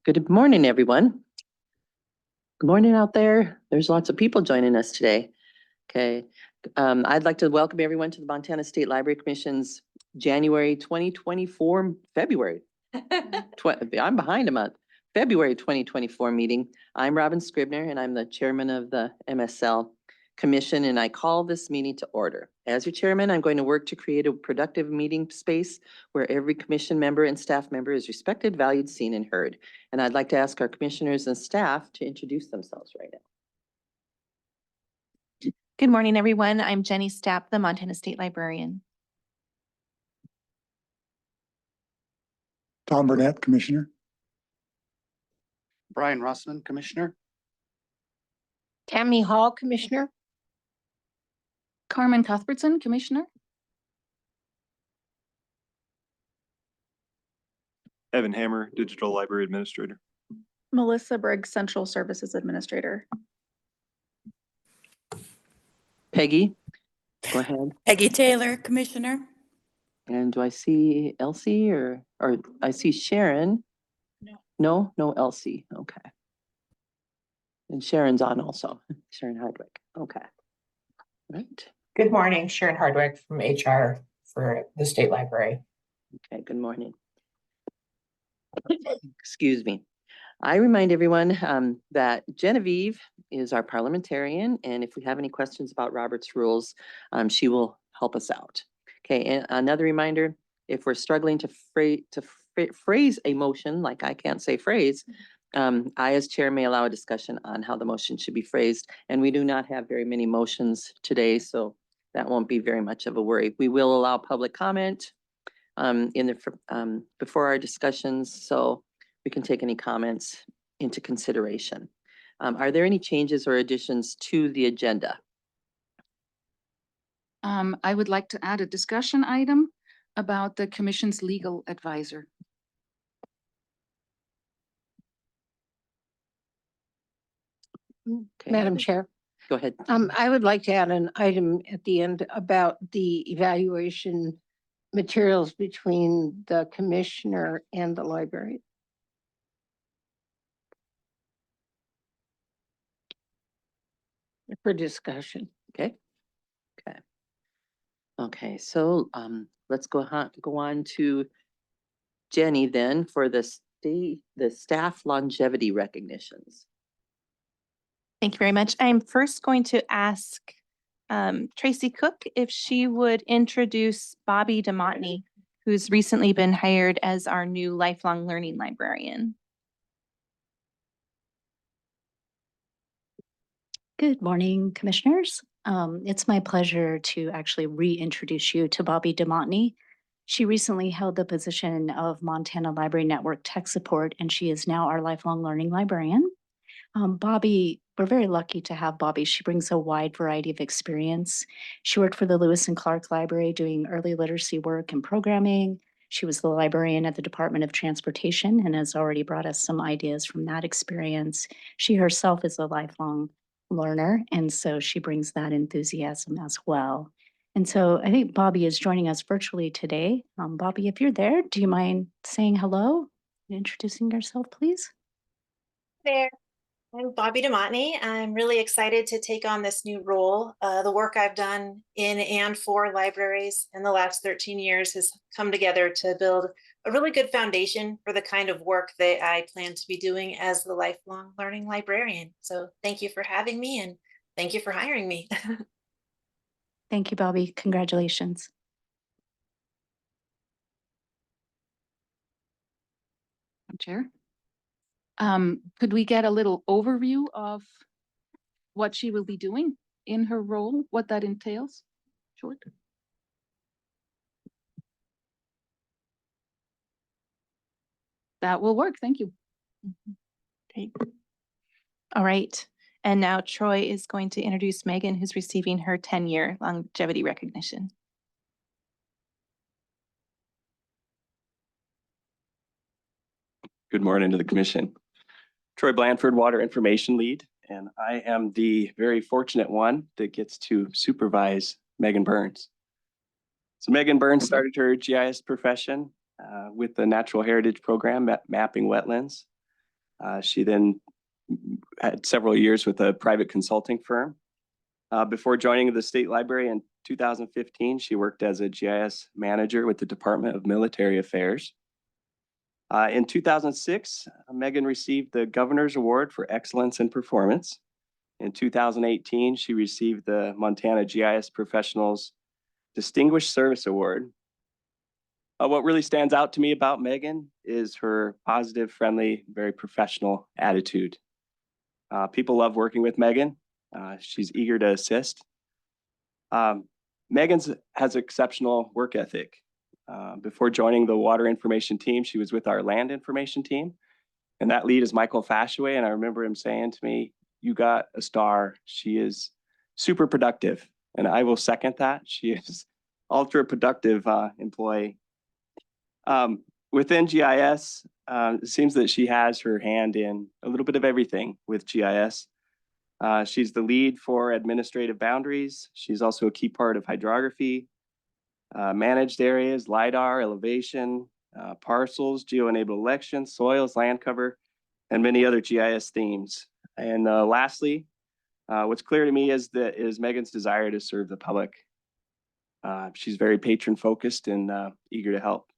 Good morning, everyone. Good morning out there. There's lots of people joining us today. Okay. I'd like to welcome everyone to the Montana State Library Commission's January 2024, February. I'm behind a month. February 2024 meeting. I'm Robin Scribner and I'm the chairman of the MSL Commission, and I call this meeting to order. As your chairman, I'm going to work to create a productive meeting space where every commission member and staff member is respected, valued, seen, and heard. And I'd like to ask our commissioners and staff to introduce themselves right now. Good morning, everyone. I'm Jenny Stapp, the Montana State Librarian. Tom Burnett, Commissioner. Brian Rossman, Commissioner. Tammy Hall, Commissioner. Carmen Cuthbertson, Commissioner. Evan Hammer, Digital Library Administrator. Melissa Briggs, Central Services Administrator. Peggy, go ahead. Peggy Taylor, Commissioner. And do I see Elsie or I see Sharon? No, no Elsie. Okay. And Sharon's on also. Sharon Hardwick. Okay. Right. Good morning, Sharon Hardwick from HR for the State Library. Okay, good morning. Excuse me. I remind everyone that Genevieve is our parliamentarian, and if we have any questions about Robert's rules, she will help us out. Okay, and another reminder, if we're struggling to phrase a motion, like I can't say phrase, I as chair may allow a discussion on how the motion should be phrased, and we do not have very many motions today, so that won't be very much of a worry. We will allow public comment before our discussions, so we can take any comments into consideration. Are there any changes or additions to the agenda? I would like to add a discussion item about the Commission's legal advisor. Okay. Madam Chair, Go ahead. I would like to add an item at the end about the evaluation materials between the commissioner and the library. For discussion. Okay. Okay. Okay, so let's go on to Jenny then for the staff longevity recognitions. Thank you very much. I'm first going to ask Tracy Cook if she would introduce Bobby DeMontney, who's recently been hired as our new lifelong learning librarian. Good morning, commissioners. It's my pleasure to actually reintroduce you to Bobby DeMontney. She recently held the position of Montana Library Network Tech Support, and she is now our lifelong learning librarian. Bobby, we're very lucky to have Bobby. She brings a wide variety of experience. She worked for the Lewis and Clark Library doing early literacy work and programming. She was the librarian at the Department of Transportation and has already brought us some ideas from that experience. She herself is a lifelong learner, and so she brings that enthusiasm as well. And so I think Bobby is joining us virtually today. Bobby, if you're there, do you mind saying hello and introducing yourself, please? There. I'm Bobby DeMontney. I'm really excited to take on this new role. The work I've done in and for libraries in the last 13 years has come together to build a really good foundation for the kind of work that I plan to be doing as the lifelong learning librarian. So thank you for having me and thank you for hiring me. Thank you, Bobby. Congratulations. Chair. Could we get a little overview of what she will be doing in her role, what that entails? Short. That will work. Thank you. Great. All right. And now Troy is going to introduce Megan, who's receiving her 10-year longevity recognition. Good morning to the commission. Troy Blanford, Water Information Lead, and I am the very fortunate one that gets to supervise Megan Burns. So Megan Burns started her GIS profession with the Natural Heritage Program, mapping wetlands. She then had several years with a private consulting firm. Before joining the state library in 2015, she worked as a GIS manager with the Department of Military Affairs. In 2006, Megan received the Governor's Award for Excellence in Performance. In 2018, she received the Montana GIS Professionals Distinguished Service Award. What really stands out to me about Megan is her positive, friendly, very professional attitude. People love working with Megan. She's eager to assist. Megan has exceptional work ethic. Before joining the water information team, she was with our land information team. And that lead is Michael Fashaway. And I remember him saying to me, "You got a star. She is super productive." And I will second that. She is ultra productive employee. Within GIS, it seems that she has her hand in a little bit of everything with GIS. She's the lead for administrative boundaries. She's also a key part of hydrography, managed areas, LIDAR, elevation, parcels, geo-enabled elections, soils, land cover, and many other GIS themes. And lastly, what's clear to me is Megan's desire to serve the public. She's very patron focused and eager to help.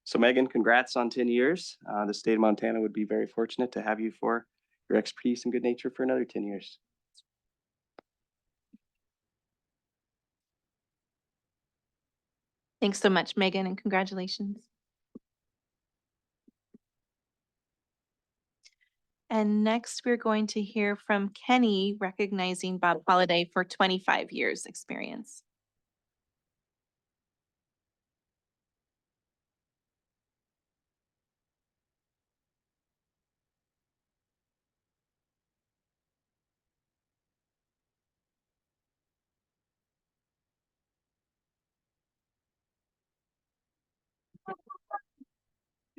So Megan, congrats on 10 years. The state of Montana would be very fortunate to have you for your expertise and good nature for another 10 years. Thanks so much, Megan, and congratulations. And next, we're going to hear from Kenny, recognizing Bob Holliday for 25 years experience.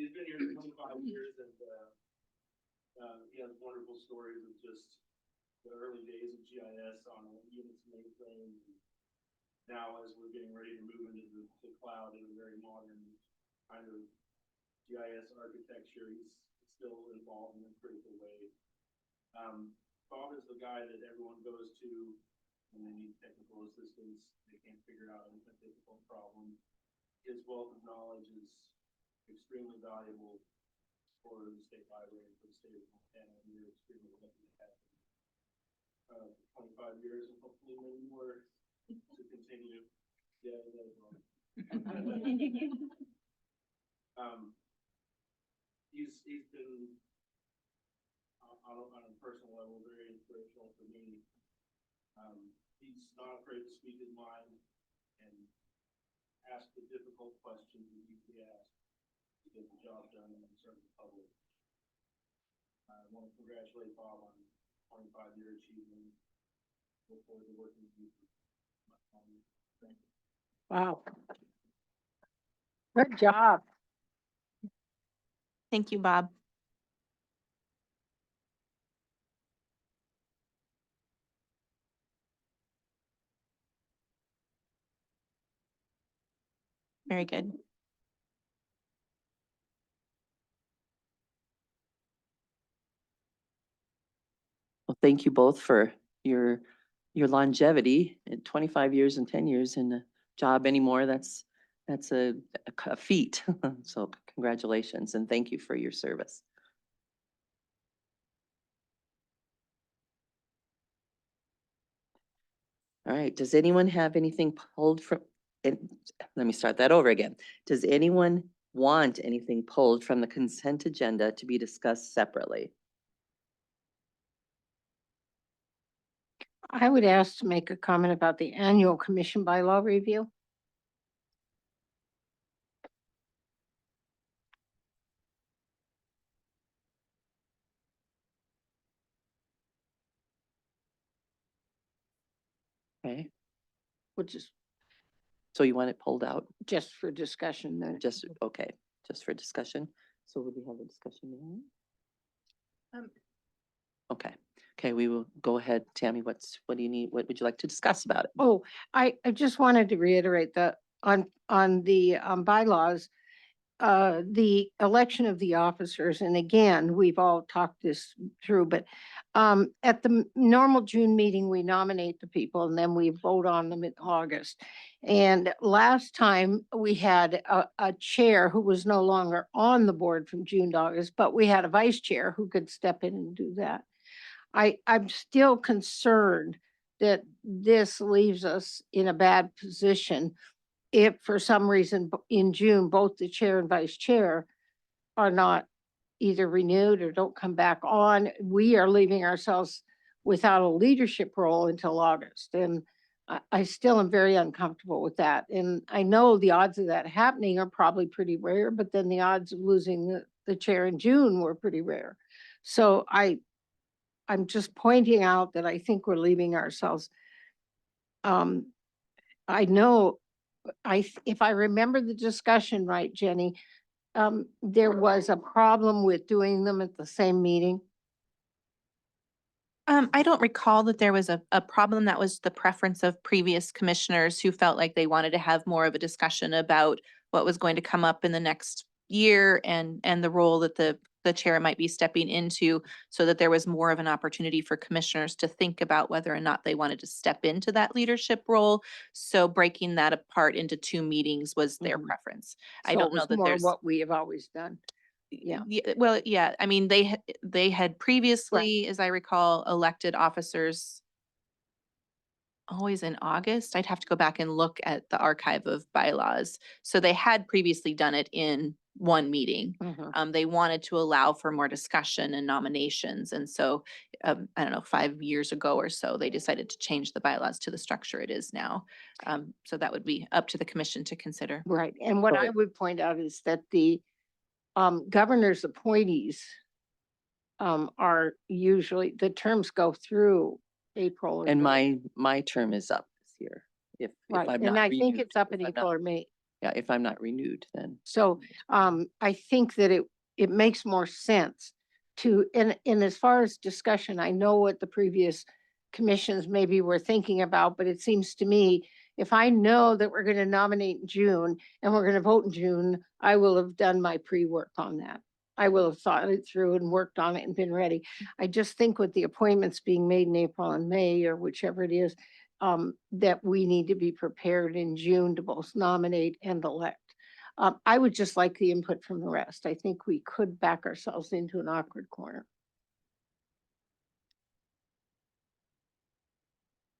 He's been here 25 years and he has wonderful stories of just the early days of GIS on Unix mainframe. Now, as we're getting ready to move into the cloud in a very modern kind of GIS architecture, he's still involved in a critical way. Bob is the guy that everyone goes to when they need technical assistance. They can't figure out a difficult problem. His wealth of knowledge is extremely valuable for the state library and for the state of Montana. And we're extremely lucky to have him. 25 years and hopefully many more to continue. Yeah, that's wrong. He's been on a personal level very inspirational for me. He's not afraid to speak his mind and ask the difficult questions that you could ask to get the job done and serve the public. I want to congratulate Bob on 25-year achievement. Look forward to working with you. Thank you. Wow. Good job. Thank you, Bob. Very good. Well, thank you both for your longevity at 25 years and 10 years in the job anymore. That's a feat. So congratulations and thank you for your service. All right, does anyone have anything pulled from, let me start that over again. Does anyone want anything pulled from the consent agenda to be discussed separately? I would ask to make a comment about the annual commission bylaw review. Okay, Which is so you want it pulled out? just for discussion then. Just, okay, just for discussion. So would we have a discussion now? Okay, okay, we will go ahead. Tammy, what do you need? What would you like to discuss about it? Oh, I just wanted to reiterate that on the bylaws, the election of the officers, and again, we've all talked this through, but at the normal June meeting, we nominate the people and then we vote on them in August. And last time we had a chair who was no longer on the board from June to August, but we had a vice chair who could step in and do that. I'm still concerned that this leaves us in a bad position if for some reason in June, both the chair and vice chair are not either renewed or don't come back on, we are leaving ourselves without a leadership role until August. And I still am very uncomfortable with that. And I know the odds of that happening are probably pretty rare, but then the odds of losing the chair in June were pretty rare. So I'm just pointing out that I think we're leaving ourselves. I know, if I remember the discussion right, Jenny, there was a problem with doing them at the same meeting. I don't recall that there was a problem. That was the preference of previous commissioners who felt like they wanted to have more of a discussion about what was going to come up in the next year and the role that the chair might be stepping into, so that there was more of an opportunity for commissioners to think about whether or not they wanted to step into that leadership role. So breaking that apart into 2 meetings was their Mhm. preference. I So don't it know was that more there's. what we have always done. Yeah. Well, yeah, I mean, they had previously, as I recall, elected officers always in August. I'd have to go back and look at the archive of bylaws. So they had previously done it in 1 meeting. Mhm. They wanted to allow for more discussion and nominations. And so, I don't know, 5 years ago or so, they decided to change the bylaws to the structure it is now. So that would be up to the commission to consider. Right. And what I Right. would point out is that the governor's appointees are usually, the terms go through April. or And May. my term is up this year. If Right. I'm And not I think renewed, it's up if in I'm April not- or May. Yeah, if I'm not renewed, then. So I think that it makes more sense to, in as far as discussion, I know what the previous commissions maybe were thinking about, but it seems to me, if I know that we're going to nominate in June and we're going to vote in June, I will have done my pre-work on that. I will have thought it through and worked on it and been ready. I just think with the appointments being made in April and May or whichever it is, that we need to be prepared in June to both nominate and elect. I would just like the input from the rest. I think we could back ourselves into an awkward corner.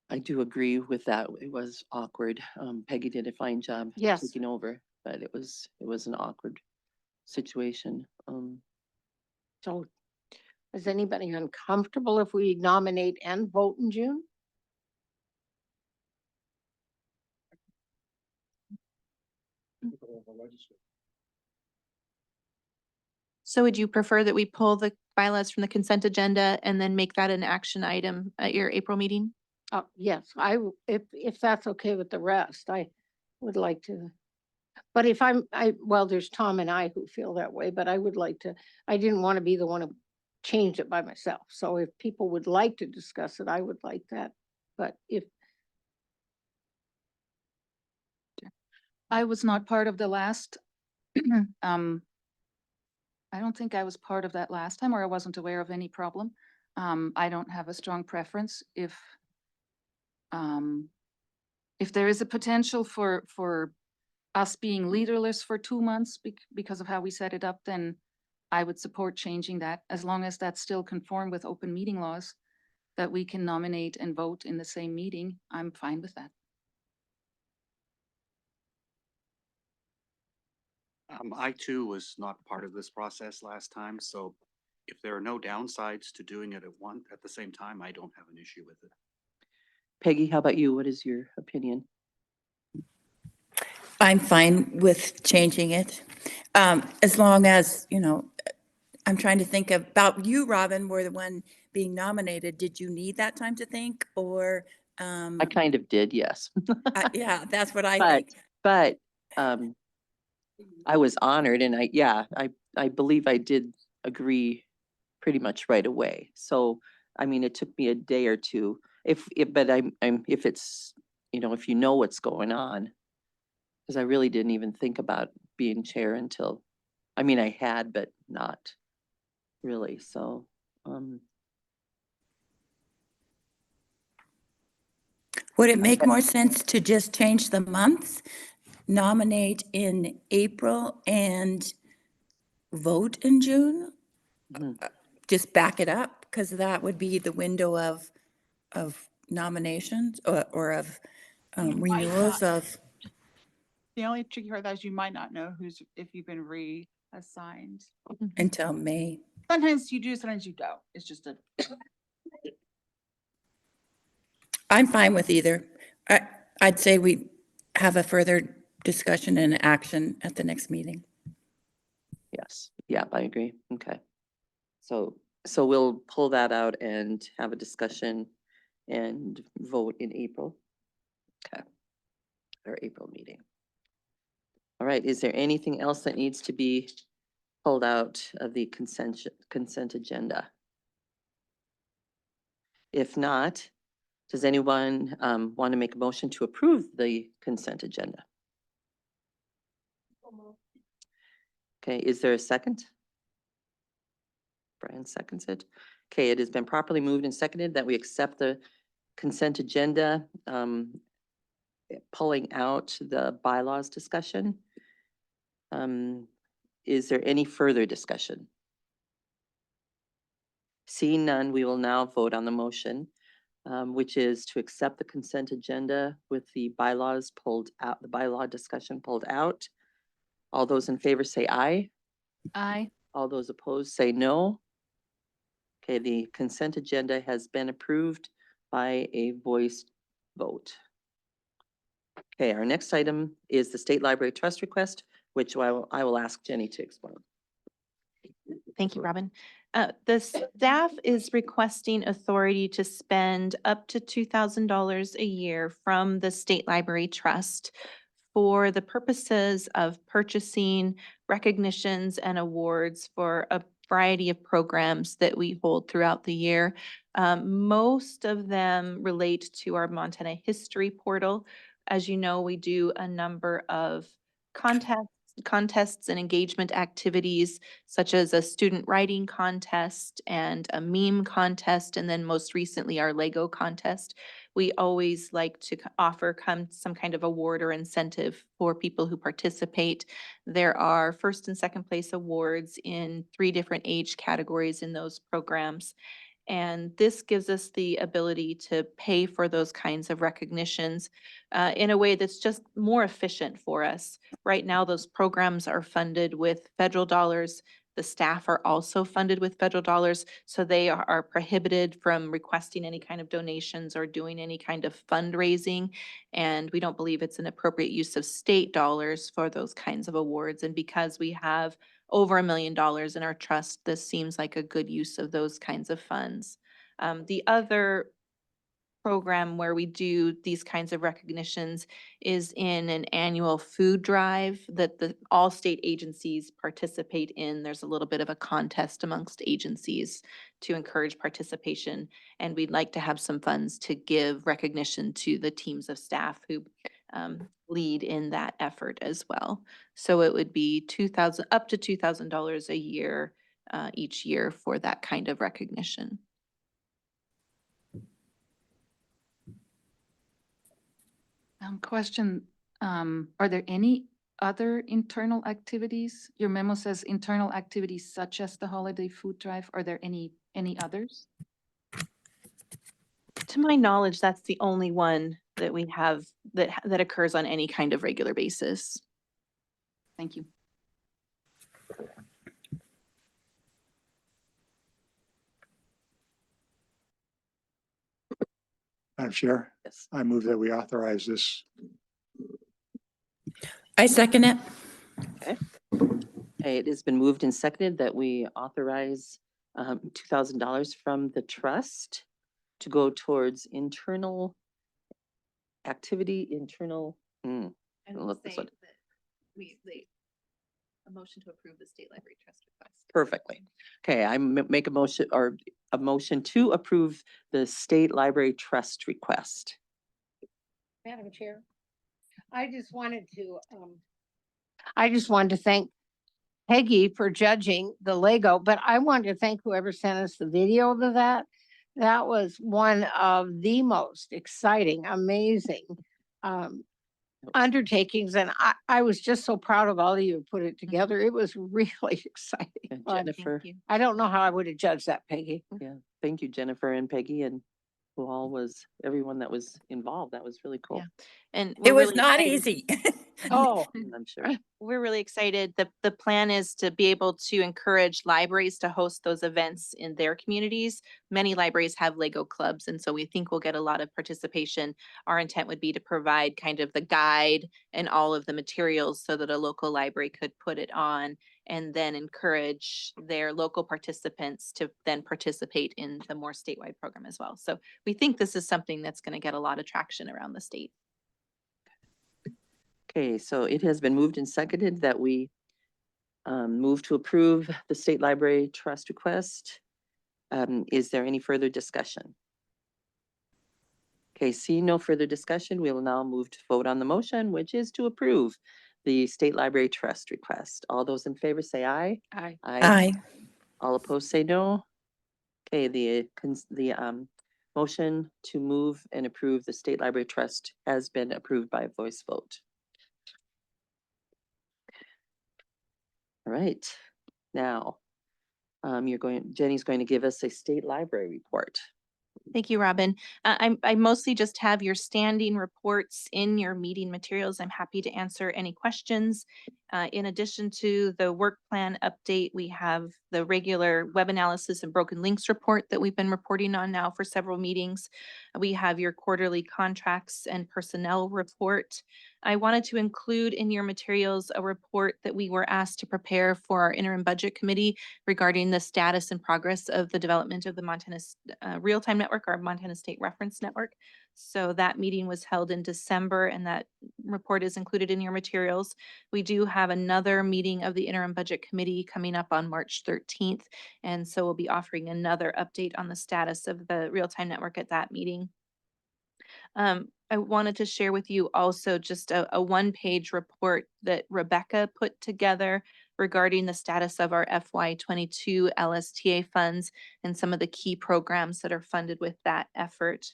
I do agree with that. It was awkward. Peggy did a fine job Yes. taking over, but it was an awkward situation. So is anybody uncomfortable if we nominate and vote in June? So would you prefer that we pull the bylaws from the consent agenda and then make that an action item at your April meeting? Yes, if that's okay with the rest, I would like to. But if well, there's Tom and I who feel that way, but I would like to, I didn't want to be the one who changed it by myself. So if people would like to discuss it, I would like that. But if, I was not part of the last, I don't think I was part of that last time, or I wasn't aware of any problem. I don't have a strong preference. If there is a potential for us being leaderless for 2 months because of how we set it up, then I would support changing that, as long as that's still conform with open meeting laws, that we can nominate and vote in the same meeting. I'm fine with that. I too was not part of this process last time, so if there are no downsides to doing it at the same time, I don't have an issue with it. Peggy, how about you? What is your opinion? I'm fine with changing it. As long as, I'm trying to think about you, Robin, were the one being nominated. Did you need that time to think or? I kind of did, yes. Yeah, that's what I But, think. but, I was honored and I believe I did agree pretty much right away. So I mean, it took me a day or two. But if it's, if you know what's going on. Because I really didn't even think about being chair until, I mean, I had, but not really, so, Would it make more sense to just change the months, nominate in April and vote in June? mhm. Just back it up, because that would be the window of nominations or of renewals of, The only tricky part of that is you might not know if you've been reassigned. until May. Sometimes you do, sometimes you don't. It's just a, I'm fine with either. I'd say we have a further discussion and action at the next meeting. Yes, yeah, I agree, okay. So we'll pull that out and have a discussion and vote in April. Okay. Our April meeting. All right, is there anything else that needs to be pulled out of the consent agenda? If not, does anyone want to make a motion to approve the consent agenda? Okay, is there a second? Brian seconds it. Okay, it has been properly moved and seconded that we accept the consent agenda, pulling out the bylaws discussion. Is there any further discussion? Seeing none, we will now vote on the motion, which is to accept the consent agenda with the bylaws pulled out, the bylaw discussion pulled out. All those in favor say aye. Aye. All those opposed say no. Okay, the consent agenda has been approved by a voice vote. Okay, our next item is the State Library Trust request, which I will ask Jenny to explain. Thank you, Robin. The staff is requesting authority to spend up to $2,000 a year from the State Library Trust for the purposes of purchasing recognitions and awards for a variety of programs that we hold throughout the year. Most of them relate to our Montana History Portal. As you know, we do a number of contests and engagement activities, such as a student writing contest and a meme contest, and then most recently our Lego contest. We always like to offer some kind of award or incentive for people who participate. There are first and second place awards in 3 different age categories in those programs. And this gives us the ability to pay for those kinds of recognitions in a way that's just more efficient for us. Right now, those programs are funded with federal dollars. The staff are also funded with federal dollars, so they are prohibited from requesting any kind of donations or doing any kind of fundraising. And we don't believe it's an appropriate use of state dollars for those kinds of awards. And because we have over $1 million in our trust, this seems like a good use of those kinds of funds. The other program where we do these kinds of recognitions is in an annual food drive that all state agencies participate in. There's a little bit of a contest amongst agencies to encourage participation. And we'd like to have some funds to give recognition to the teams of staff who lead in that effort as well. So it would be up to $2,000 a year each year for that kind of recognition. Question, are there any other internal activities? Your memo says internal activities such as the holiday food drive. Are there any others? To my knowledge, that's the only one that we have that occurs on any kind of regular basis. Thank you. Madam Chair, Yes. I move that we authorize this. I second it. Okay, it has been moved and seconded that we authorize $2,000 from the trust to go towards internal activity, I would Look this say one. that a motion to approve the state library trust request. Perfectly. Okay, make a motion or a motion to approve the state library trust request. Madam Chair, I just wanted to thank Peggy for judging the Lego, but I want to thank whoever sent us the video of that. That was one of the most exciting, amazing undertakings. And I was just so proud of all of you who put it together. It was really exciting. And fun. Jennifer, Thank you. I don't know how I would have judged that, Peggy. yeah, thank you, Jennifer and Peggy and who all was, everyone that was involved. That was really cool. Yeah. And It we're was really not excited. easy. Oh, I'm sure. We're really excited. The plan is to be able to encourage libraries to host those events in their communities. Many libraries have Lego clubs, and so we think we'll get a lot of participation. Our intent would be to provide kind of the guide and all of the materials so that a local library could put it on and then encourage their local participants to then participate in the more statewide program as well. So we think this is something that's going to get a lot of traction around the state. Okay, so it has been moved and seconded that we move to approve the state library trust request. Is there any further discussion? Okay, seeing no further discussion, we will now move to vote on the motion, which is to approve the state library trust request. All those in favor say aye. I Aye. All opposed say no. Okay, the motion to move and approve the state library trust has been approved by a voice vote. All right, now, Jenny's going to give us a state library report. Thank you, Robin. I mostly just have your standing reports in your meeting materials. I'm happy to answer any questions. In addition to the work plan update, we have the regular web analysis and broken links report that we've been reporting on now for several meetings. We have your quarterly contracts and personnel report. I wanted to include in your materials a report that we were asked to prepare for our interim budget committee regarding the status and progress of the development of the Montana Real-Time Network, our Montana State Reference Network. So that meeting was held in December and that report is included in your materials. We do have another meeting of the interim budget committee coming up on March 13th. And so we'll be offering another update on the status of the Real-Time Network at that meeting. I wanted to share with you also just a one-page report that Rebecca put together regarding the status of our FY22 LSTA funds and some of the key programs that are funded with that effort.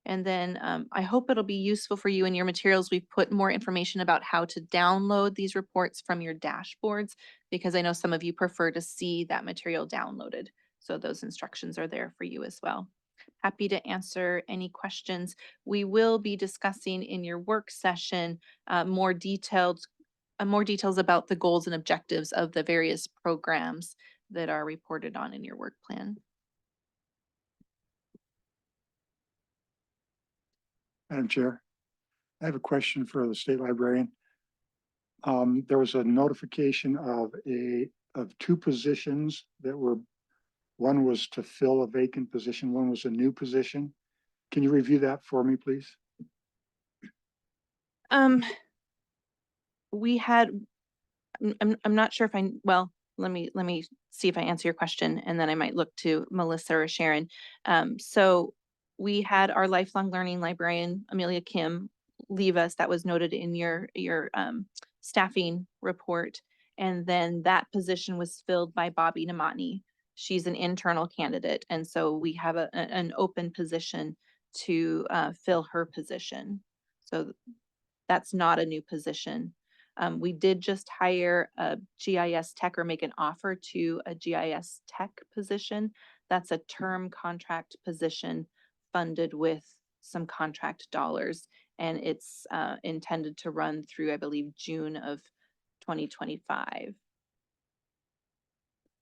And then I hope it'll be useful for you in your materials. We've put more information about how to download these reports from your dashboards, because I know some of you prefer to see that material downloaded. So those instructions are there for you as well. Happy to answer any questions. We will be discussing in your work session more details about the goals and objectives of the various programs that are reported on in your work plan. Madam Chair, I have a question for the state librarian. There was a notification of two positions that were, one was to fill a vacant position, one was a new position. Can you review that for me, please? We had, I'm not sure if well, let me see if I answer your question and then I might look to Melissa or Sharon. So we had our lifelong learning librarian, Amelia Kim, leave us. That was noted in your staffing report. And then that position was filled by Bobby Namatny. She's an internal candidate. And so we have an open position to fill her position. So that's not a new position. We did just hire a GIS tech or make an offer to a GIS tech position. That's a term contract position funded with some contract dollars. And it's intended to run through, I believe, June of 2025.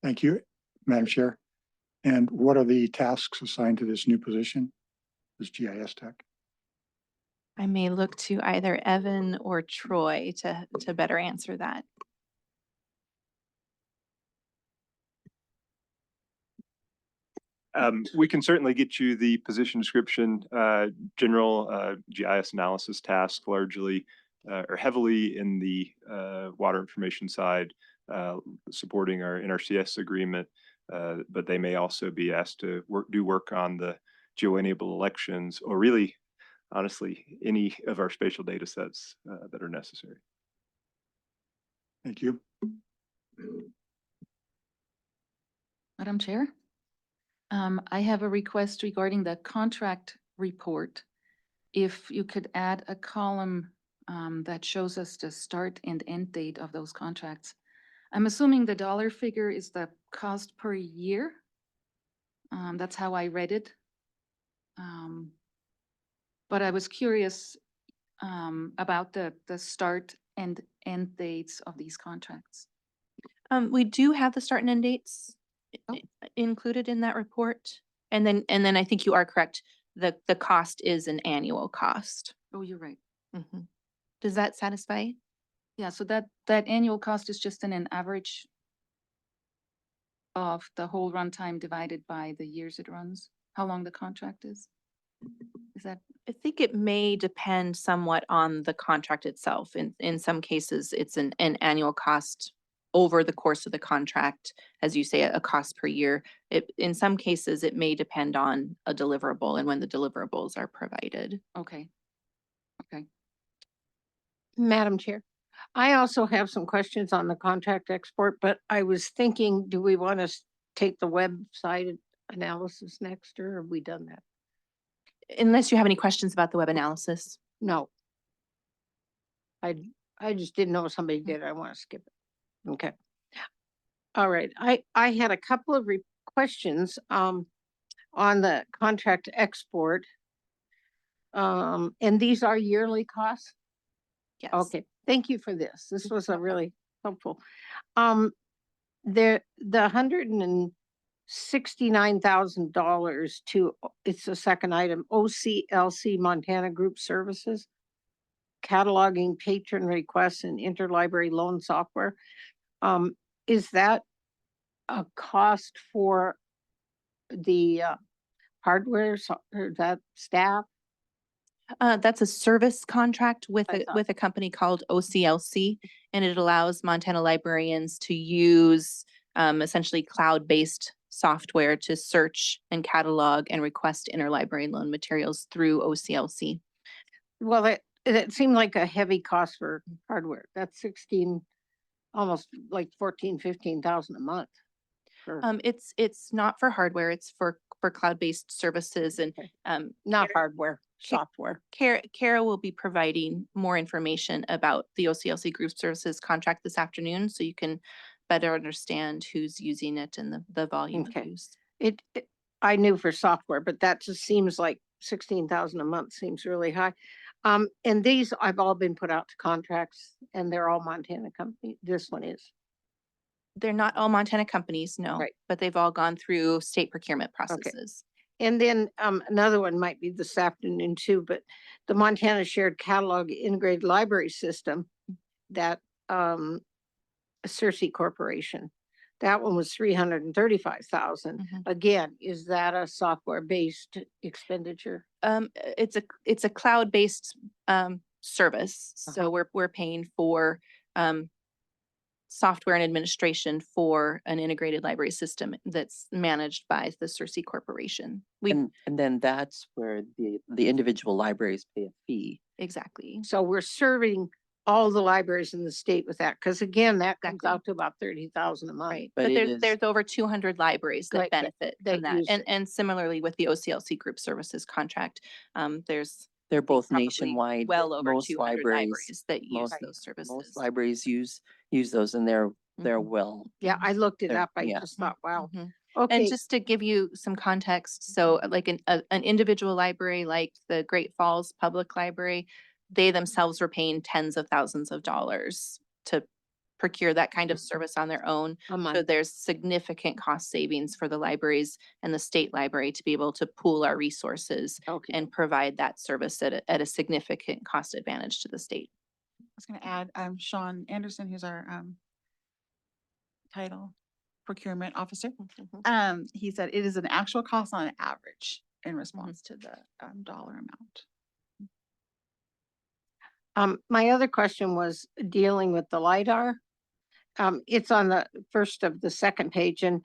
Thank you, Madam Chair. And what are the tasks assigned to this new position, this GIS tech? I may look to either Evan or Troy to better answer that. We can certainly get you the position description, general GIS analysis task, largely or heavily in the water information side, supporting our NRCS agreement. But they may also be asked to do work on the geo-enabled elections, or really, honestly, any of our spatial data sets that are necessary. Thank you. Madam Chair, I have a request regarding the contract report. If you could add a column that shows us the start and end date of those contracts. I'm assuming the dollar figure is the cost per year. That's how I read it. But I was curious about the start and end dates of these contracts. We do have the start and end dates Oh. included in that report. And then I think you are correct. The cost is an annual cost. Oh, you're right. Mhm. Does that satisfy? Yeah, so that annual cost is just an average of the whole runtime divided by the years it runs, how long the contract is? Is that, I think it may depend somewhat on the contract itself. In some cases, it's an annual cost over the course of the contract, as you say, a cost per year. In some cases, it may depend on a deliverable and when the deliverables are provided. okay. Okay. Madam Chair, I also have some questions on the contract export, but I was thinking, do we want to take the website analysis next, or have we done that? Unless you have any questions about the web analysis. No. I just didn't know if somebody did. I want to skip it. Okay. All right. I had a couple of questions on the contract export. And these are yearly costs? Yes. Okay, thank you for this. This was a really helpful. The $169,000 to, it's the second item, OCLC Montana Group Services, cataloging patron requests and interlibrary loan software. Is that a cost for the hardware, or that staff? That's a service contract with I thought- with a company called OCLC, and it allows Montana librarians to use essentially cloud-based software to search and catalog and request interlibrary loan materials through OCLC. Well, it seemed like a heavy cost for hardware. That's 16, almost like 14, 15,000 a month. for- It's not for hardware, it's for cloud-based services, and Okay. Not hardware, software. Kara will be providing more information about the OCLC Group Services contract this afternoon, so you can better understand who's using it and the volume of Okay. use. I knew for software, but that just seems like 16,000 a month seems really high. And these I've all been put out to contracts, and they're all Montana company. This one is. They're not all Montana companies, no, Right. but they've all gone through state procurement processes. And then another one might be this afternoon too, but the Montana Shared Catalog Integrated Library System, that Cersei Corporation, that one was 335,000. Mhm. Again, is that a software-based expenditure? It's a cloud-based service, so Uh-huh. we're paying for software and administration for an integrated library system that's managed by the Cersei Corporation. And then that's where the individual libraries pay a fee. Exactly. So we're serving all the libraries in the state with that, because again, that comes Exactly. out to about 30,000 a month. Right, But but it there's is- there's over 200 libraries that Right, benefit that from that. use it. And similarly with the OCLC Group Services contract, there's They're both probably nationwide. well over Most 200 libraries- libraries that use most- those services. Most libraries use those, and they're Mhm. well. Yeah, I looked it There- up. I yeah. just thought, wow. Mhm. Okay, And just to give you some context, so like an individual library like the Great Falls Public Library, they themselves were paying tens of thousands of dollars to procure that kind of service on their own. a So month. there's significant cost savings for the libraries and the state library to be able to pool our resources Okay. and provide that service at a significant cost advantage to the state. I was gonna add, Sean Anderson, who's our title procurement officer. He said it is an actual cost on an average in response to the dollar amount. My other question was dealing with the LiDAR. It's on the first of the second page, and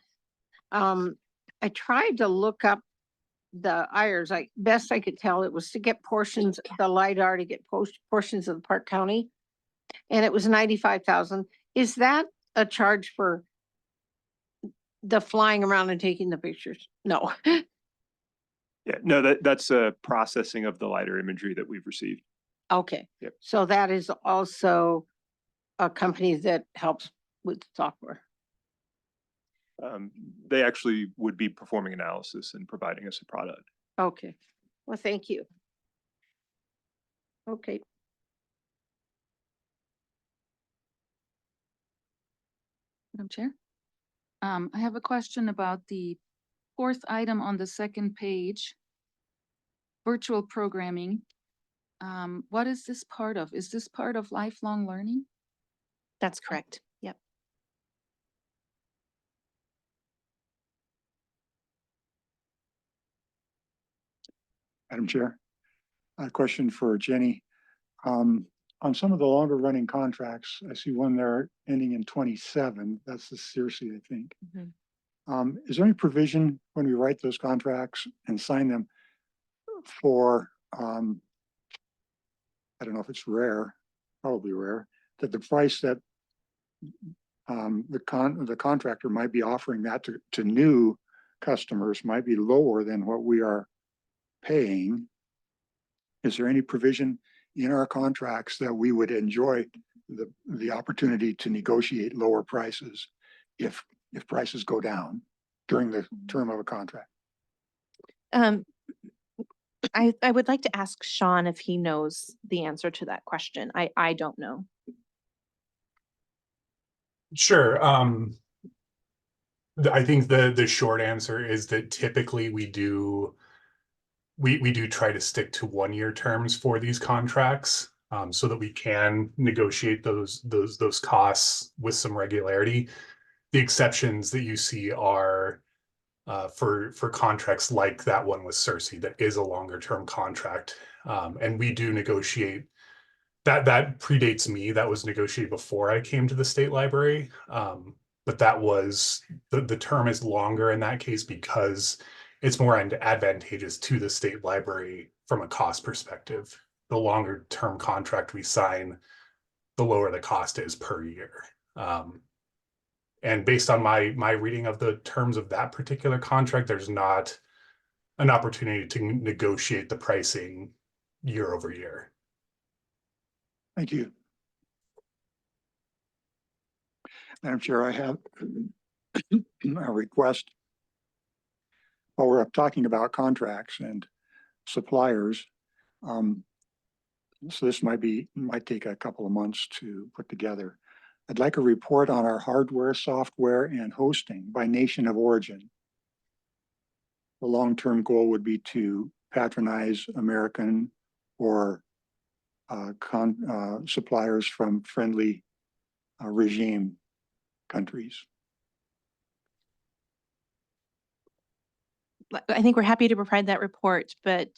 I tried to look up the IRS. Best I could tell, it was to get portions, the LiDAR to get portions of the Park County. And it was 95,000. Is that a charge for the flying around and taking the pictures? No. Yeah, no, that's a processing of the LiDAR imagery that we've received. Okay. Yep. So that is also a company that helps with software. They actually would be performing analysis and providing us a product. Okay. Well, thank you. Okay. Madam Chair. I have a question about the fourth item on the second page. Virtual programming. What is this part of? Is this part of lifelong learning? That's correct. Yep. Madam Chair, a question for Jenny. On some of the longer running contracts, I see one there ending in 27. That's the Searcy, I think. Is there any provision when we write those contracts and sign them for, I don't know if it's rare, probably rare, that the price that the contractor might be offering that to new customers might be lower than what we are paying? Is there any provision in our contracts that we would enjoy the opportunity to negotiate lower prices if prices go down during the term of a contract? I would like to ask Sean if he knows the answer to that question. I don't know. Sure. I think the short answer is that typically we do try to stick to 1-year terms for these contracts, so that we can negotiate those costs with some regularity. The exceptions that you see are for contracts like that one with Searcy that is a longer term contract, and we do negotiate. That predates me. That was negotiated before I came to the state library, but that was the term is longer in that case because it's more advantageous to the state library from a cost perspective. The longer term contract we sign, the lower the cost is per year. And based on my reading of the terms of that particular contract, there's not an opportunity to negotiate the pricing year over year. Thank you. Madam Chair, I have a request. While we're talking about contracts and suppliers, so this might take a couple of months to put together. I'd like a report on our hardware, software, and hosting by nation of origin. The long-term goal would be to patronize American or suppliers from friendly regime countries. I think we're happy to provide that report, but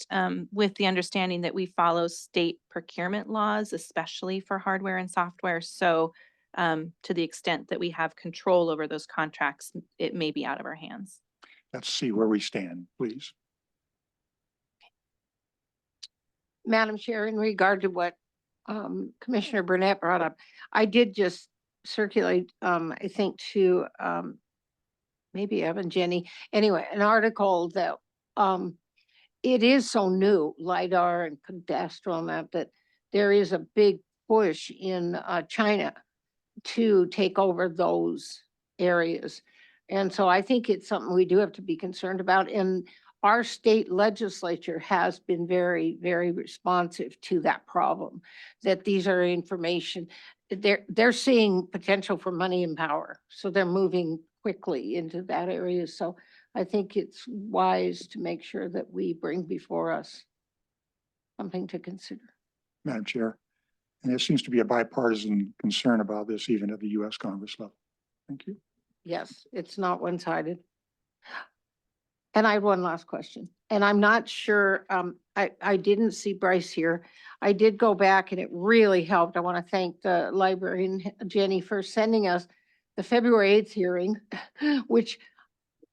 with the understanding that we follow state procurement laws, especially for hardware and software. So to the extent that we have control over those contracts, it may be out of our hands. Let's see where we stand, please. Madam Chair, in regard to what Commissioner Burnett brought up, I did just circulate, I think to maybe Evan, Jenny, anyway, an article that it is so new, LiDAR and cadastral map, that there is a big push in China to take over those areas. And so I think it's something we do have to be concerned about. And our state legislature has been very, very responsive to that problem, that these are information, they're seeing potential for money and power. So they're moving quickly into that area. So I think it's wise to make sure that we bring before us something to consider. Madam Chair, and there seems to be a bipartisan concern about this even at the U.S. Congress level. Thank you. Yes, it's not one-sided. And I have one last question, and I'm not sure, I didn't see Bryce here. I did go back and it really helped. I want to thank the librarian Jenny for sending us the February 8th hearing, which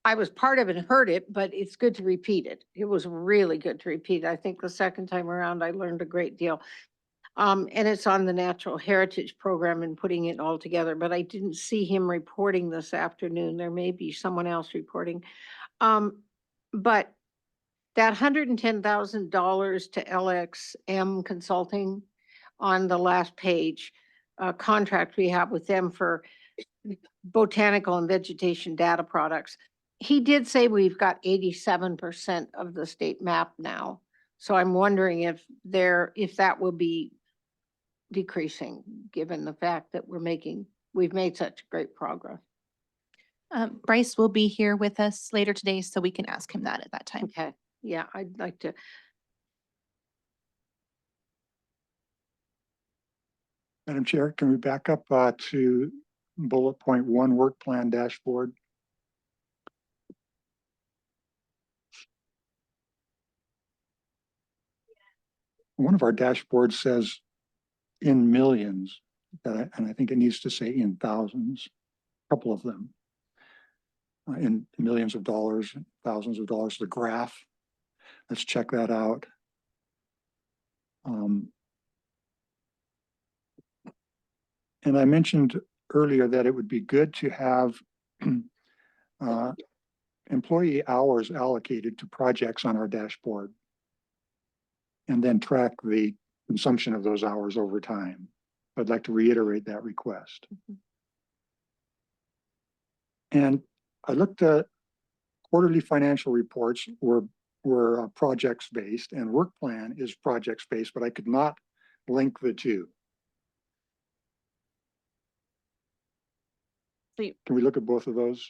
I was part of and heard it, but it's good to repeat it. It was really good to repeat. I think the second time around, I learned a great deal. And it's on the Natural Heritage Program and putting it all together, but I didn't see him reporting this afternoon. There may be someone else reporting. But that $110,000 to LXM Consulting on the last page, contract we have with them for botanical and vegetation data products. He did say we've got 87% of the state map now. So I'm wondering if that will be decreasing, given the fact that we've made such great progress. Bryce will be here with us later today, so we can ask him that at that time. Okay, yeah, I'd like to. Madam Chair, can we back up to bullet point 1, work plan dashboard? One of our dashboards says in millions, and I think it needs to say in thousands, a couple of them. In millions of dollars, thousands of dollars, the graph. Let's check that out. And I mentioned earlier that it would be good to have employee hours allocated to projects on our dashboard, and then track the consumption of those hours over time. I'd like to reiterate that request. And I looked at quarterly financial reports were projects based, and work plan is projects based, but I could not link the two. Can we look at both of those?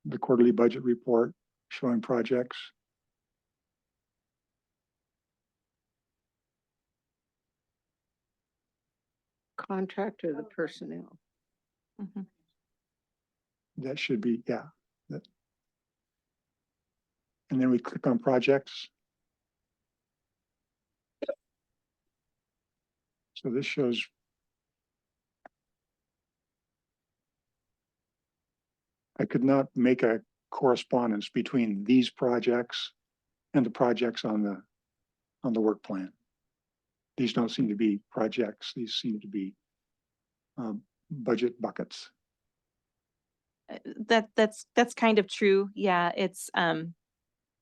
The quarterly budget report showing projects. Contract or the personnel? That should be, yeah. And then we click on projects. So this shows I could not make a correspondence between these projects and the projects on the work plan. These don't seem to be projects. These seem to be budget buckets. That's kind of true. Yeah, it's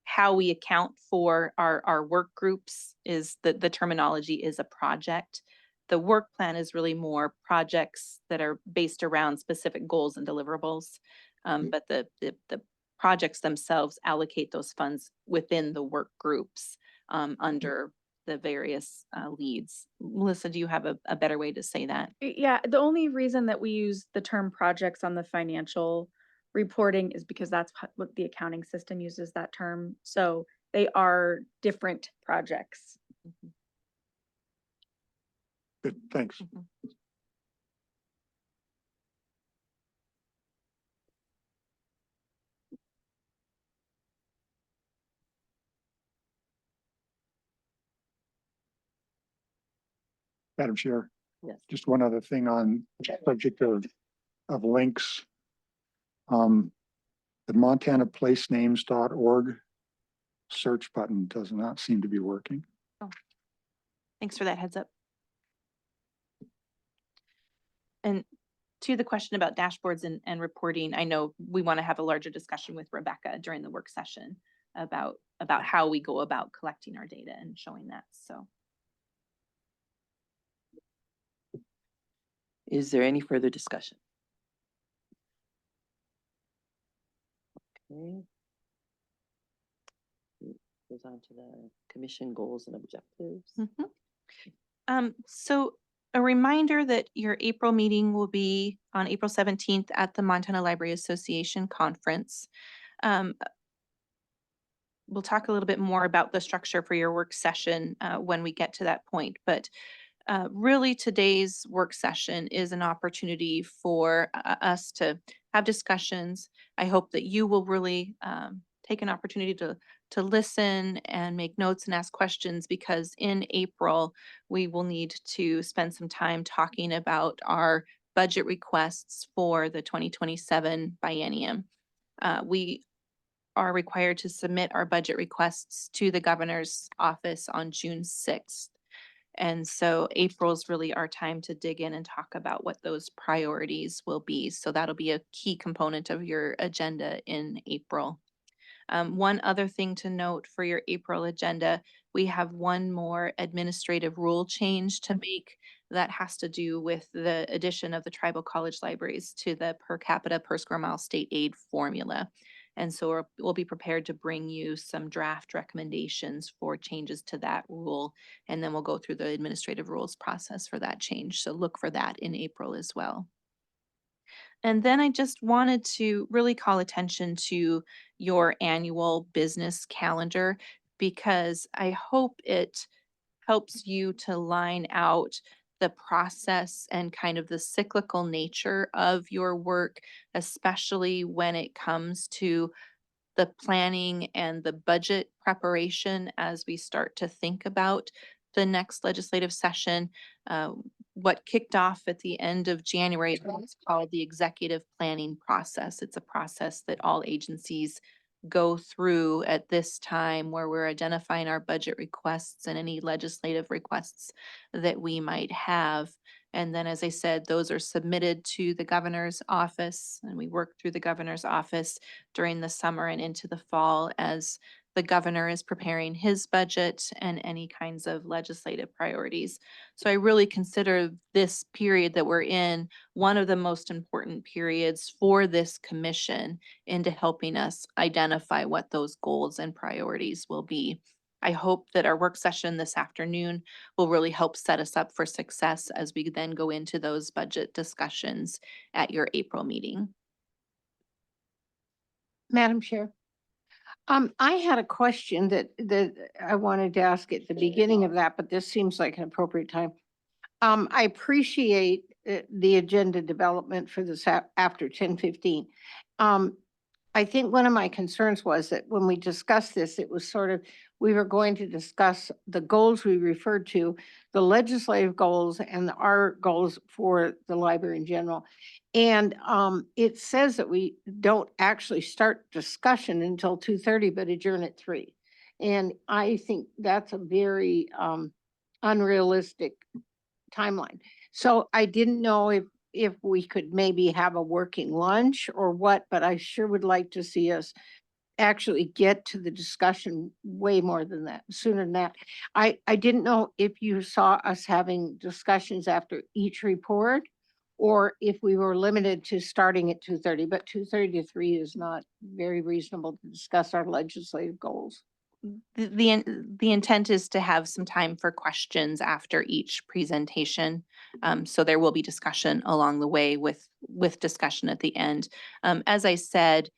how we account for our work groups is the terminology is a project. The work plan is really more projects that are based around specific goals and deliverables. But the projects themselves allocate those funds within the work groups under the various leads. Melissa, do you have a better way to say that? Yeah, the only reason that we use the term projects on the financial reporting is because that's what the accounting system uses that term. So they are different projects. Good, thanks. Madam Chair. Yes. Just one other thing on the subject of links. The MontanaPlaceNames.org search button does not seem to be working. Oh, thanks for that heads up. And to the question about dashboards and reporting, I know we want to have a larger discussion with Rebecca during the work session about how we go about collecting our data and showing that. So. Is there any further discussion? Okay. Goes on to the commission goals and objectives. So a reminder that your April meeting will be on April 17th at the Montana Library Association conference. We'll talk a little bit more about the structure for your work session when we get to that point, but Really, today's work session is an opportunity for us to have discussions. I hope that you will really take an opportunity to listen and make notes and ask questions, because in April, we will need to spend some time talking about our budget requests for the 2027 biennium. We are required to submit our budget requests to the governor's office on June 6th. And so April's really our time to dig in and talk about what those priorities will be. So that'll be a key component of your agenda in April. One other thing to note for your April agenda, we have one more administrative rule change to make that has to do with the addition of the tribal college libraries to the per capita per square mile state aid formula. And so we'll be prepared to bring you some draft recommendations for changes to that rule. And then we'll go through the administrative rules process for that change. So look for that in April as well. And then I just wanted to really call attention to your annual business calendar, because I hope it helps you to line out the process and kind of the cyclical nature of your work, especially when it comes to the planning and the budget preparation as we start to think about the next legislative session. What kicked off at the end of January is what's called the executive planning process. It's a process that all agencies go through at this time, where we're identifying our budget requests and any legislative requests that we might have. And then, as I said, those are submitted to the governor's office, and we work through the governor's office during the summer and into the fall as the governor is preparing his budget and any kinds of legislative priorities. So I really consider this period that we're in one of the most important periods for this commission into helping us identify what those goals and priorities will be. I hope that our work session this afternoon will really help set us up for success as we then go into those budget discussions at your April meeting. Madam Chair. I had a question that I wanted to ask at the beginning of that, but this seems like an appropriate time. I appreciate the agenda development for this after 10:15. I think one of my concerns was that when we discussed this, it was sort of, we were going to discuss the goals we referred to, the legislative goals and our goals for the library in general. And it says that we don't actually start discussion until 2:30, but adjourn at 3. And I think that's a very unrealistic timeline. So I didn't know if we could maybe have a working lunch or what, but I sure would like to see us actually get to the discussion way more than that, sooner than that. I didn't know if you saw us having discussions after each report, or if we were limited to starting at 2:30, but 2:30 to 3 is not very reasonable to discuss our legislative goals. The intent is to have some time for questions after each presentation. So there will be discussion along the way with discussion at the end. As I said,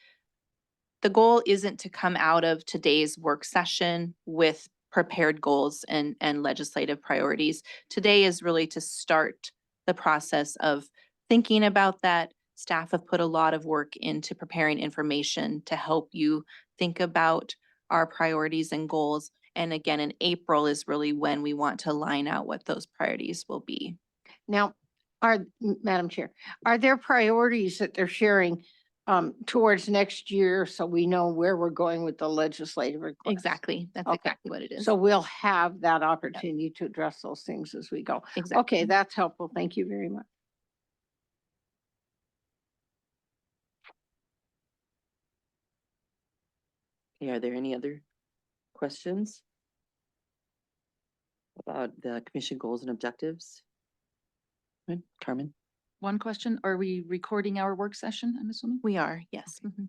the goal isn't to come out of today's work session with prepared goals and legislative priorities. Today is really to start the process of thinking about that. Staff have put a lot of work into preparing information to help you think about our priorities and goals. And again, in April is really when we want to line out what those priorities will be. Now, Madam Chair, are there priorities that they're sharing towards next year, so we know where we're going with the legislative request? Exactly. That's Okay. exactly what it is. So we'll have that opportunity to address those things as we go. Exactly. Okay, that's helpful. Thank you very much. Okay, are there any other questions about the commission goals and objectives? Right, Carmen? One question, are we recording our work session, I'm assuming? We are, yes. Mhm.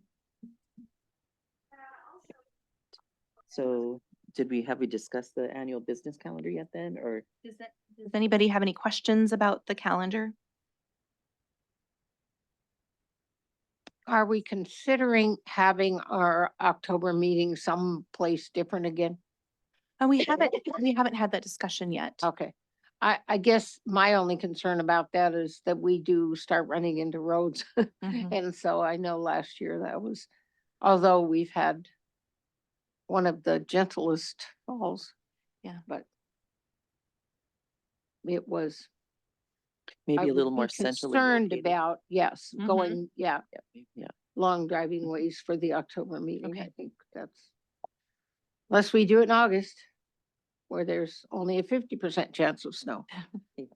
So have we discussed the annual business calendar yet then, or? Does anybody have any questions about the calendar? Are we considering having our October meeting someplace different again? We haven't had that discussion yet. Okay. I guess my only concern about that is that we do start running into roads. Mhm. And so I know last year that was, although we've had one of the gentlest falls. Yeah. But it was. Maybe I a would little be more centrally concerned located. about, yes, Mhm. going, Yeah. long driving ways for the October meeting. Okay. I think that's, unless we do it in August, where there's only a 50% chance of snow. Right.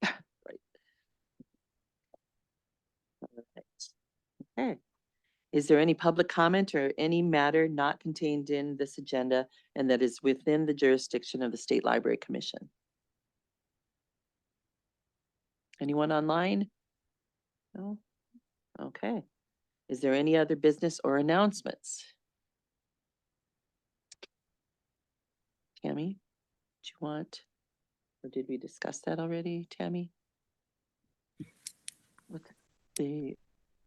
Alright. Okay. Is there any public comment or any matter not contained in this agenda and that is within the jurisdiction of the State Library Commission? Anyone online? No? Okay. Is there any other business or announcements? Tammy, do you want, or did we discuss that already, Tammy? What the,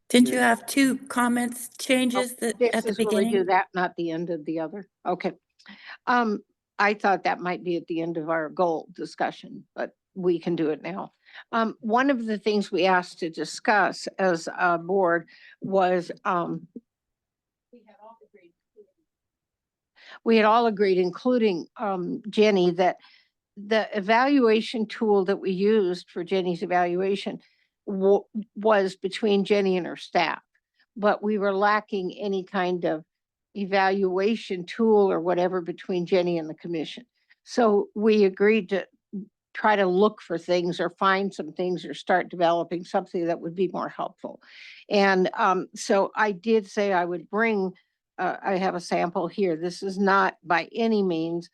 Didn't you Your- have two comments, changes that This at the is where we do beginning? that, not the end of the other. Okay. I thought that might be at the end of our goal discussion, but we can do it now. One of the things we asked to discuss as a board was, we had all agreed, including, Jenny, that the evaluation tool that we used for Jenny's evaluation was between Jenny and her staff. But we were lacking any kind of evaluation tool or whatever between Jenny and the commission. So we agreed to try to look for things or find some things or start developing something that would be more helpful. And so I did say I would bring, I have a sample here. This is not by any means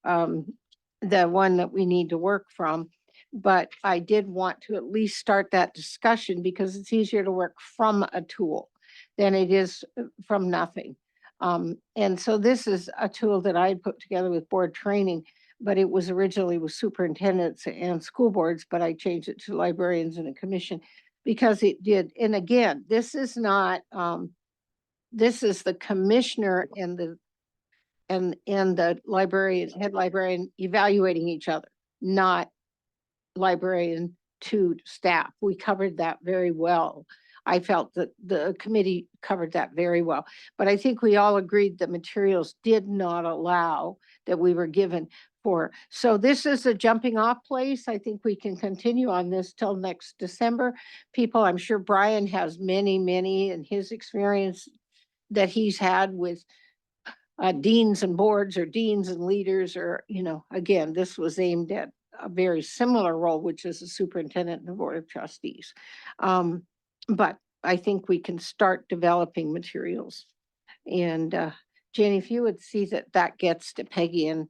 the one that we need to work from, but I did want to at least start that discussion because it's easier to work from a tool than it is from nothing. And so this is a tool that I had put together with board training, but it was originally with superintendents and school boards, but I changed it to librarians and a commission because it did. And again, this is not, this is the commissioner and the librarian, head librarian evaluating each other, not librarian to staff. We covered that very well. I felt that the committee covered that very well, but I think we all agreed the materials did not allow that we were given for. So this is a jumping off place. I think we can continue on this till next December. People, I'm sure Brian has many in his experience that he's had with deans and boards or deans and leaders, or, again, this was aimed at a very similar role, which is the superintendent and the board of trustees. But I think we can start developing materials. And Jenny, if you would see that that gets to Peggy and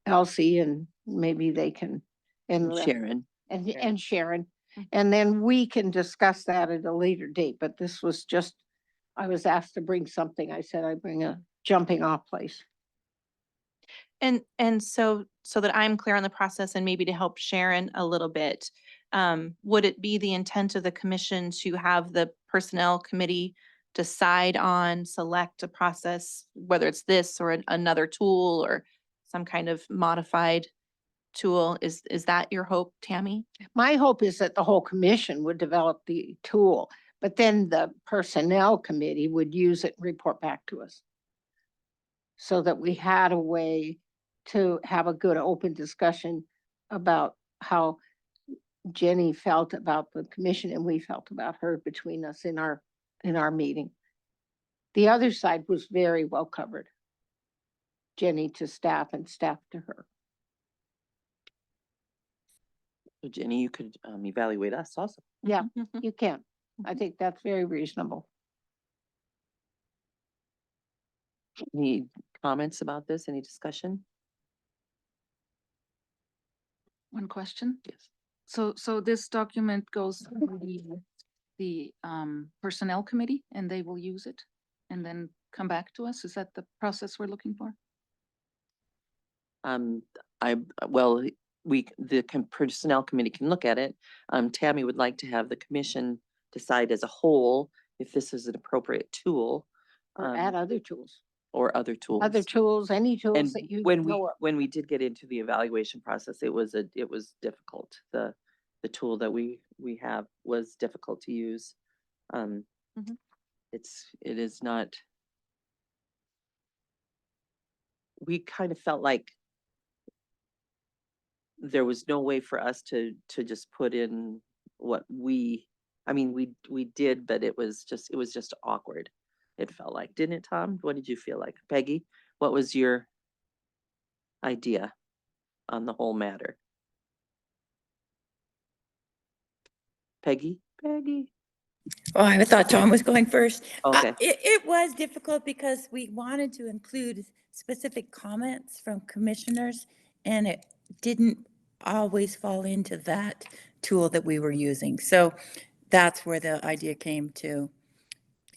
Elsie, and maybe they can, and Sharon. and Sharon, and then we can discuss that at a later date. But this was just, I was asked to bring something. I said I'd bring a jumping off place. And so that I'm clear on the process and maybe to help Sharon a little bit, would it be the intent of the commission to have the personnel committee decide on, select a process, whether it's this or another tool or some kind of modified tool? Is that your hope, Tammy? My hope is that the whole commission would develop the tool, but then the personnel committee would use it and report back to us. So that we had a way to have a good open discussion about how Jenny felt about the commission and we felt about her between us in our meeting. The other side was very well covered. Jenny to staff and staff to her. So Jenny, you could evaluate us also. Yeah, you can. I think that's very reasonable. Any comments about this? Any discussion? One question. Yes. So this document goes to the personnel committee and they will use it and then come back to us? Is that the process we're looking for? Well, the personnel committee can look at it. Tammy would like to have the commission decide as a whole if this is an appropriate tool. Or add other tools. or other tools? Other tools, any And tools that you know of. when we did get into the evaluation process, it was difficult. The tool that we have was difficult to use. Um, Mhm. it is not. We kind of felt like there was no way for us to just put in what I mean, we did, but it was just awkward. It felt like, didn't it, Tom? What did you feel like? Peggy, what was your idea on the whole matter? Peggy? Oh, I thought Tom was going first. Okay. It was difficult because we wanted to include specific comments from commissioners, and it didn't always fall into that tool that we were using. So that's where the idea came to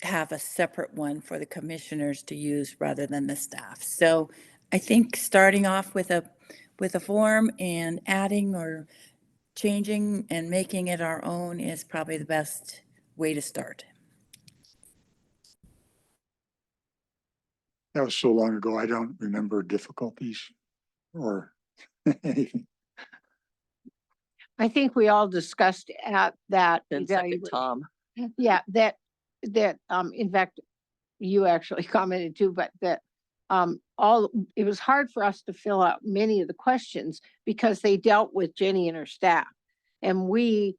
have a separate one for the commissioners to use rather than the staff. So I think starting off with a form and adding or changing and making it our own is probably the best way to start. That was so long ago, I don't remember difficulties or anything. I think we all discussed at that 10-second evaluation. Tom. Yeah, in fact, you actually commented too, but that it was hard for us to fill out many of the questions because they dealt with Jenny and her staff. And we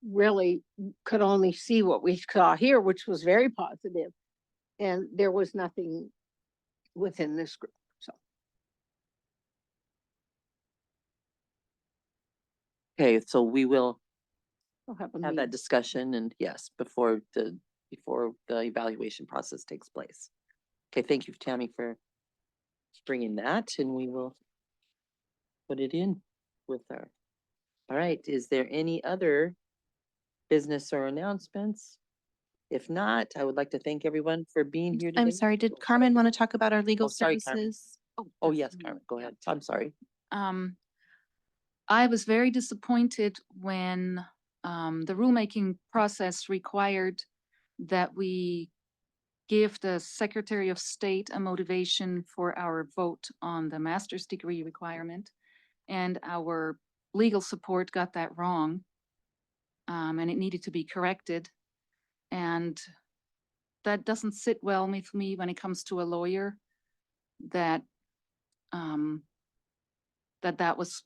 really could only see what we saw here, which was very positive. And there was nothing within this group, so. Okay, so we will We'll have a have that meeting. discussion and yes, before the evaluation process takes place. Okay, thank you, Tammy, for bringing that, and we will put it in with her. All right, is there any other business or announcements? If not, I would like to thank everyone for being here today. I'm sorry, did Carmen want to talk about our legal sorry, Carmen. services? Oh, yes, Carmen, go ahead. I'm sorry. I was very disappointed when the rulemaking process required that we give the Secretary of State a motivation for our vote on the master's degree requirement. And our legal support got that wrong. And it needed to be corrected. And that doesn't sit well with me when it comes to a lawyer, that that was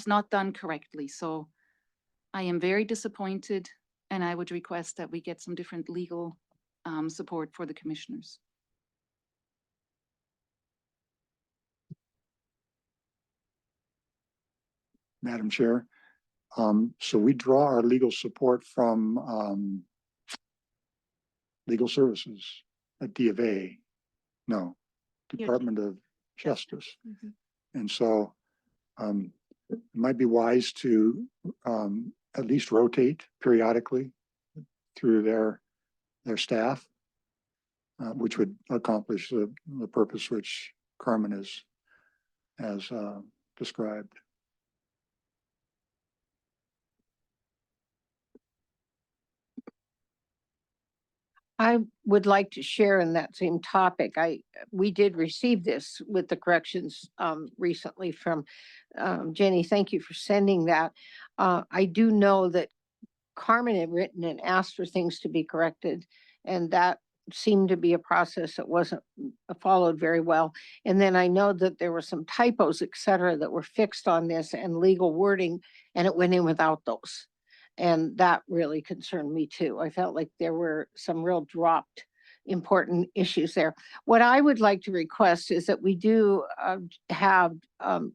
not done correctly. So I am very disappointed, and I would request that we get some different legal support for the commissioners. Madam Chair. So we draw our legal support from legal services at D of A. No, Department of Justice. And so it might be wise to at least rotate periodically through their staff, which would accomplish the purpose which Carmen has described. I would like to share in that same topic. We did receive this with the corrections recently from Jenny. Thank you for sending that. I do know that Carmen had written and asked for things to be corrected, and that seemed to be a process that wasn't followed very well. And then I know that there were some typos, et cetera, that were fixed on this and legal wording, and it went in without those. And that really concerned me too. I felt like there were some real dropped important issues there. What I would like to request is that we do have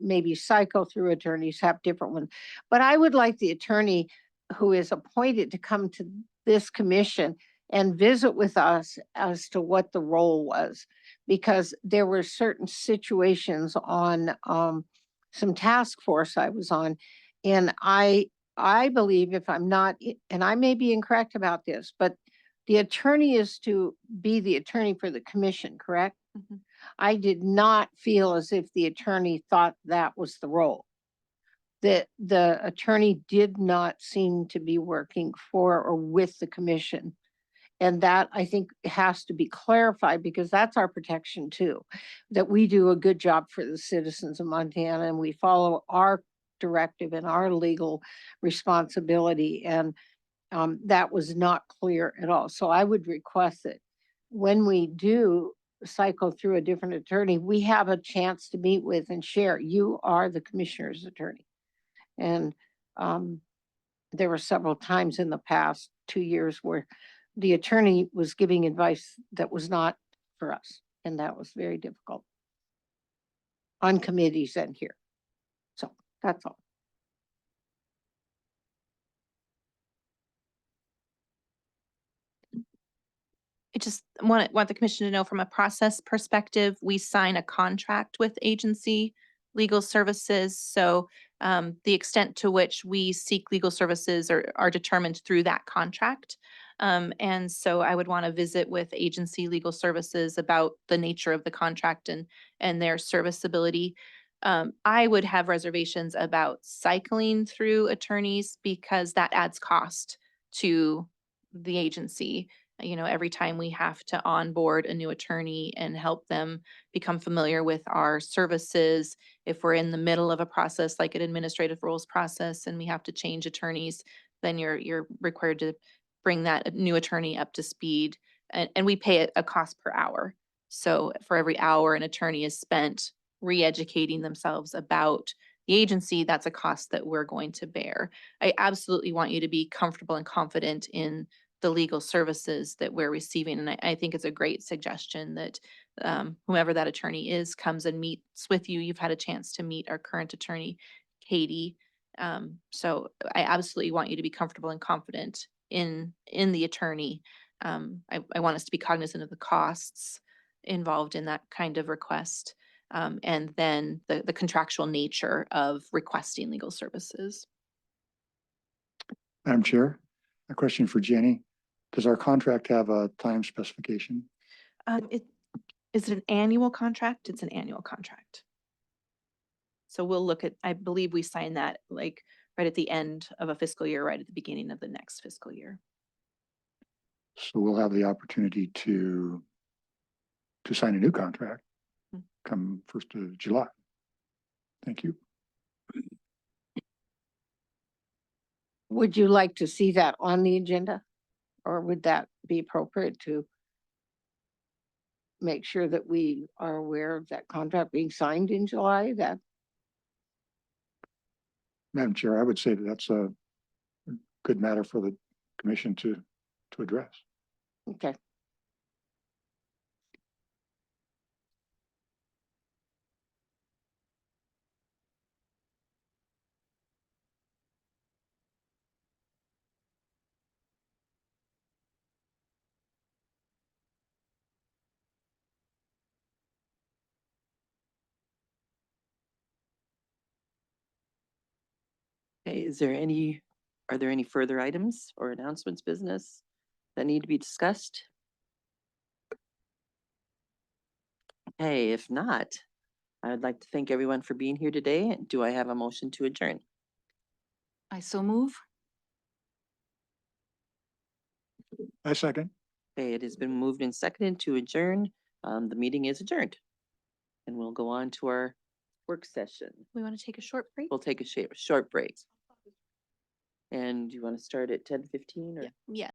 maybe cycle through attorneys, have different ones. But I would like the attorney who is appointed to come to this commission and visit with us as to what the role was. Because there were certain situations on some task force I was on, and I believe, if I'm not, and I may be incorrect about this, but the attorney is to be the attorney for the commission, correct? I did not feel as if the attorney thought that was the role. That the attorney did not seem to be working for or with the commission. And that I think has to be clarified because that's our protection too. That we do a good job for the citizens of Montana and we follow our directive and our legal responsibility. And that was not clear at all. So I would request that when we do cycle through a different attorney, we have a chance to meet with and share. You are the commissioner's attorney. And there were several times in the past 2 years where the attorney was giving advice that was not for us. And that was very difficult on committees and here. So that's all. I just want the commission to know from a process perspective, we sign a contract with agency legal services. So the extent to which we seek legal services are determined through that contract. And so I would want to visit with agency legal services about the nature of the contract and their serviceability. I would have reservations about cycling through attorneys because that adds cost to the agency. You know, every time we have to onboard a new attorney and help them become familiar with our services, if we're in the middle of a process like an administrative rules process and we have to change attorneys, then you're required to bring that new attorney up to speed. And we pay a cost per hour. So for every hour an attorney is spent re-educating themselves about the agency, that's a cost that we're going to bear. I absolutely want you to be comfortable and confident in the legal services that we're receiving. And I think it's a great suggestion that whomever that attorney is comes and meets with you. You've had a chance to meet our current attorney, Katie. So I absolutely want you to be comfortable and confident in the attorney. I want us to be cognizant of the costs involved in that kind of request. And then the contractual nature of requesting legal services. Madam Chair, a question for Jenny. Does our contract have a time specification? Is it an annual contract? It's an annual contract. So we'll look at, I believe we sign that like right at the end of a fiscal year, right at the beginning of the next fiscal year. So we'll have the opportunity to sign a new contract come 1st of July. Thank you. Would you like to see that on the agenda? Or would that be appropriate to make sure that we are aware of that contract being signed in July? That Madam Chair, I would say that that's a good matter for the commission to address. okay. Okay, are there any further items or announcements, business that need to be discussed? Okay, if not, I would like to thank everyone for being here today. Do I have a motion to adjourn? I so move. I second. Okay, it has been moved and seconded to adjourn. The meeting is adjourned. And we'll go on to our work session. We want to take a short break? We'll take a short break. And you want to start at 10:15 or? Yeah.